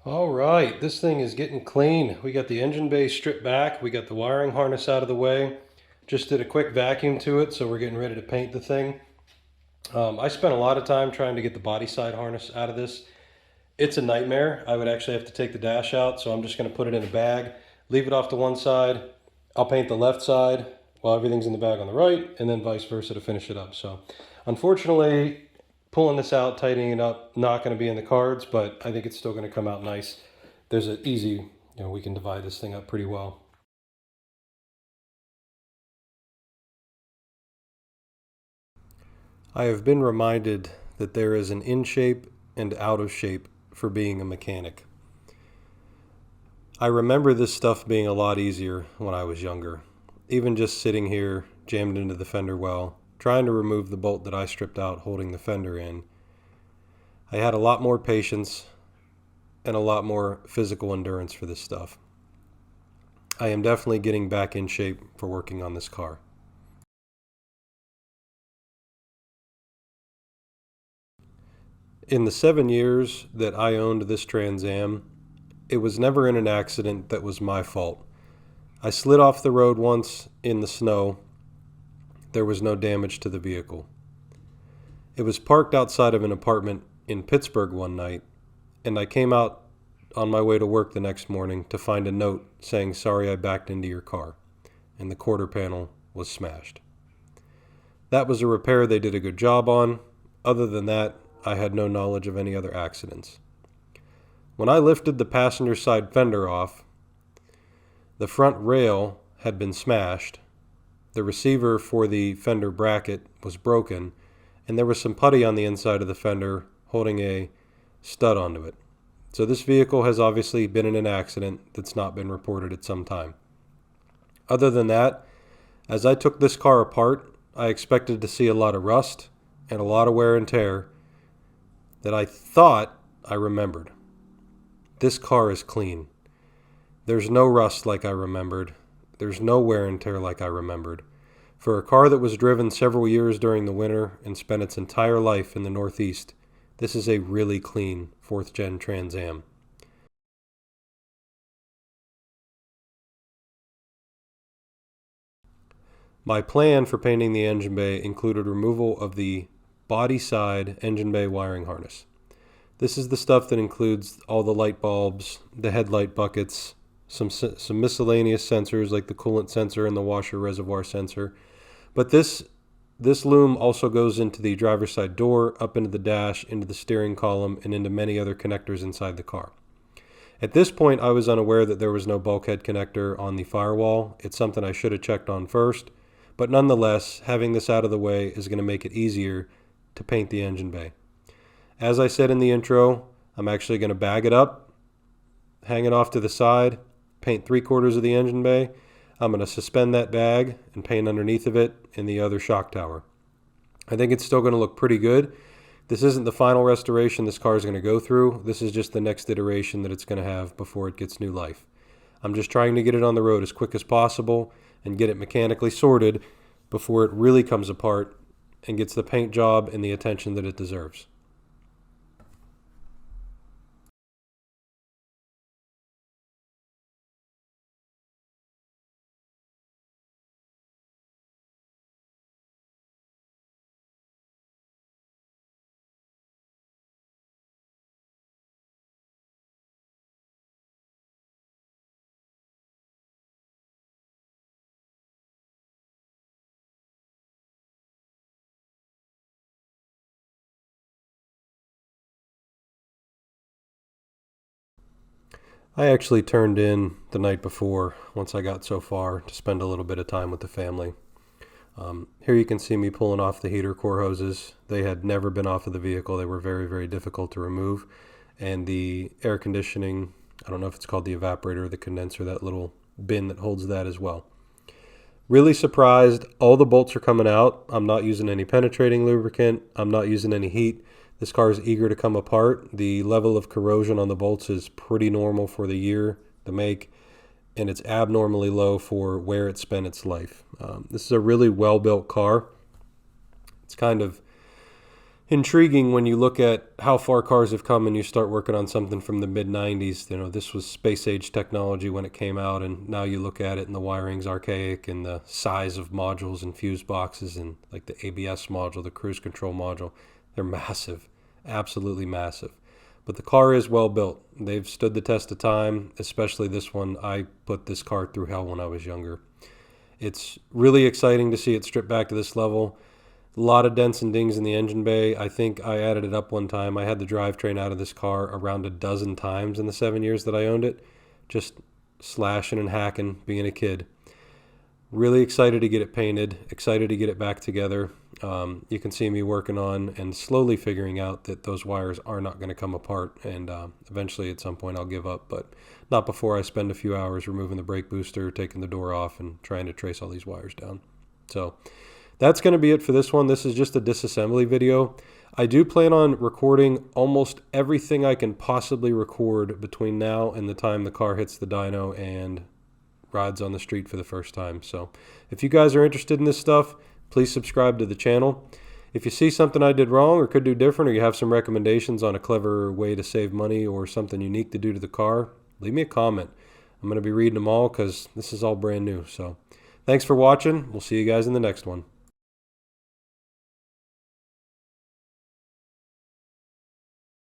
All right, this thing is getting clean. We got the engine bay stripped back. We got the wiring harness out of the way. Just did a quick vacuum to it, so we're getting ready to paint the thing. I spent a lot of time trying to get the body side harness out of this. It's a nightmare. I would actually have to take the dash out, so I'm just going to put it in a bag, leave it off to one side. I'll paint the left side while everything's in the bag on the right, and then vice versa to finish it up. So, unfortunately, pulling this out, tightening it up, not going to be in the cards, but I think it's still going to come out nice. There's an easy, we can divide this thing up pretty well. I have been reminded that there is an in shape and out of shape for being a mechanic. I remember this stuff being a lot easier when I was younger. Even just sitting here, jammed into the fender well, trying to remove the bolt that I stripped out holding the fender in, I had a lot more patience and a lot more physical endurance for this stuff. I am definitely getting back in shape for working on this car. In the 7 years that I owned this Trans Am, it was never in an accident that was my fault. I slid off the road once in the snow. There was no damage to the vehicle. It was parked outside of an apartment in Pittsburgh one night, and I came out on my way to work the next morning to find a note saying, "Sorry I backed into your car," and the quarter panel was smashed. That was a repair they did a good job on. Other than that, I had no knowledge of any other accidents. When I lifted the passenger side fender off, the front rail had been smashed, the receiver for the fender bracket was broken, and there was some putty on the inside of the fender holding a stud onto it. So this vehicle has obviously been in an accident that's not been reported at some time. Other than that, as I took this car apart, I expected to see a lot of rust and a lot of wear and tear that I thought I remembered. This car is clean. There's no rust like I remembered. There's no wear and tear like I remembered. For a car that was driven several years during the winter and spent its entire life in the Northeast, this is a really clean 4th Gen Trans Am. My plan for painting the engine bay included removal of the body side engine bay wiring harness. This is the stuff that includes all the light bulbs, the headlight buckets, some miscellaneous sensors like the coolant sensor and the washer reservoir sensor. But this loom also goes into the driver's side door, up into the dash, into the steering column, and into many other connectors inside the car. At this point, I was unaware that there was no bulkhead connector on the firewall. It's something I should have checked on first. But nonetheless, having this out of the way is going to make it easier to paint the engine bay. As I said in the intro, I'm actually going to bag it up, hang it off to the side, paint 3/4 of the engine bay. I'm going to suspend that bag and paint underneath of it in the other shock tower. I think it's still going to look pretty good. This isn't the final restoration this car is going to go through. This is just the next iteration that it's going to have before it gets new life. I'm just trying to get it on the road as quick as possible and get it mechanically sorted before it really comes apart and gets the paint job and the attention that it deserves. I actually turned in the night before, once I got so far, to spend a little bit of time with the family. Here you can see me pulling off the heater core hoses. They had never been off of the vehicle. They were very, very difficult to remove. And the air conditioning, I don't know if it's called the evaporator or the condenser, that little bin that holds that as well. Really surprised. All the bolts are coming out. I'm not using any penetrating lubricant. I'm not using any heat. This car is eager to come apart. The level of corrosion on the bolts is pretty normal for the year, the make, and it's abnormally low for where it spent its life. This is a really well-built car. It's kind of, intriguing when you look at how far cars have come and you start working on something from the mid-90s. You know, this was space age technology when it came out, and now you look at it and the wiring's archaic and the size of modules and fuse boxes and like the ABS module, the cruise control module, they're massive, absolutely massive. But the car is well built. They've stood the test of time, especially this one. I put this car through hell when I was younger. It's really exciting to see it stripped back to this level. A lot of dents and dings in the engine bay. I think I added it up one time. I had the drivetrain out of this car around a dozen times in the 7 years that I owned it. Just slashing and hacking, being a kid. Really excited to get it painted, excited to get it back together. You can see me working on and slowly figuring out that those wires are not going to come apart, and eventually at some point I'll give up, but not before I spend a few hours removing the brake booster, taking the door off, and trying to trace all these wires down. So that's going to be it for this one. This is just a disassembly video. I do plan on recording almost everything I can possibly record between now and the time the car hits the dyno and rides on the street for the first time. So if you guys are interested in this stuff, please subscribe to the channel. If you see something I did wrong or could do different, or you have some recommendations on a clever way to save money or something unique to do to the car, leave me a comment. I'm going to be reading them all because this is all brand new. So thanks for watching. We'll see you guys in the next one.